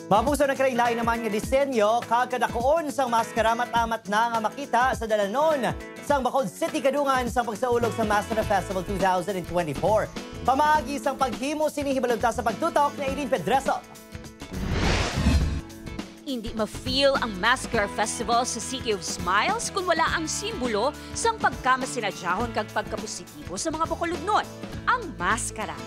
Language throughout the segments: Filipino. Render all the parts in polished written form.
Mapuso na kailain naman nga disenyo, kagkadakoon sang maskara matamat na nga makita sa dalanon sang Bacolod City kadungan sang pagsaulog sa Maskara Festival 2024. Pamaagi sang paghimo sinihibalunta sa pagtutok na Eileen Pedreso. Hindi ma-feel ang Maskara Festival sa City of Smiles kung wala ang simbolo sang pagkamasinadjahon kag pagkapositibo sa mga Bacolodnon, ang maskara.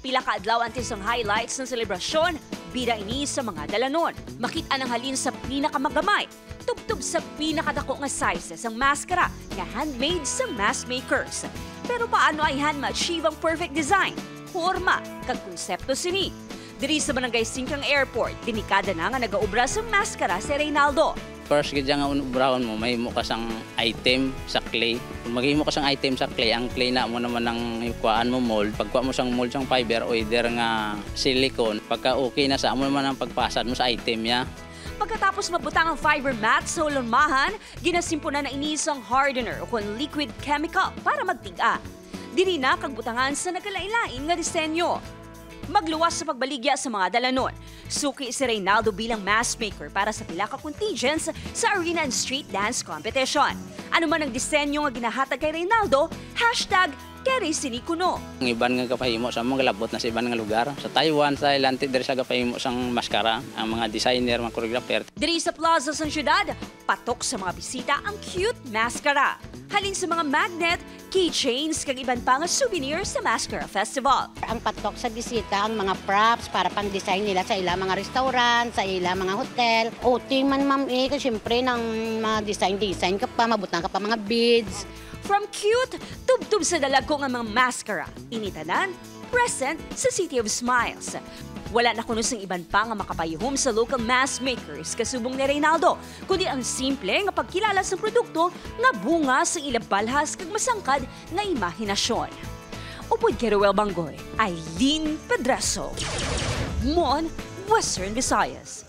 Pila ka adlaw antes ang highlights ng selebrasyon, bida ini sa mga dalanon. Makita nang halin sa pinakamagamay, tubtub sa pinakadako nga sizes ang maskara nga handmade sa mask makers. Pero paano ay hand ma-achieve ang perfect design, forma, kag konsepto sini? Diri sa Barangay Singkang Airport, dinikada na nga nagaubra sa maskara si Reynaldo. First, gadya nga unubrahan mo, may mo kasang item sa clay. Kung maghimo ka sang item sa clay, ang clay na mo naman ang kuhaan mo mold. Pagkuha mo sang mold sang fiber o either nga silicone, pagka okay na sa amo naman ang pagpasad mo sa item ya. Pagkatapos mabutang ang fiber mat sa ulunmahan, ginasimpunan na inisang hardener o kung liquid chemical para magtiga. Diri na kagbutangan sa nagkalailain nga disenyo. Magluwas sa pagbaligya sa mga dalanon. Suki si Reynaldo bilang mask maker para sa pila ka contingents sa arena and street dance competition. Ano man ang disenyo nga ginahatag kay Reynaldo, #KeriSinikuno. Ang iban nga kapahimo sa mga labot na sa iban nga lugar. Sa Taiwan, sa Thailand, diri sa kapahimo sang maskara, ang mga designer, mga choreographer. Diri sa plaza sa syudad, patok sa mga bisita ang cute maskara. Halin sa mga magnet, keychains, kag iban pa nga souvenirs sa Maskara Festival. Ang patok sa bisita, ang mga props para pang-design nila sa ilang mga restaurant, sa ilang mga hotel. OT man ma'am kasi syempre ng mga design ka pa, mabutang ka pa mga beads. From cute, tubtub sa dalago nga mga maskara, initanan, present sa City of Smiles. Wala na kuno sang iban pa nga makapayuhom sa local mask makers kasubong ni Reynaldo, kundi ang simple nga pagkilala sa produkto nga bunga sa ilang balhas kag masangkad nga imahinasyon. Upod kay Ruel Bangoy, Eileen Pedreso, Mon, Western Visayas.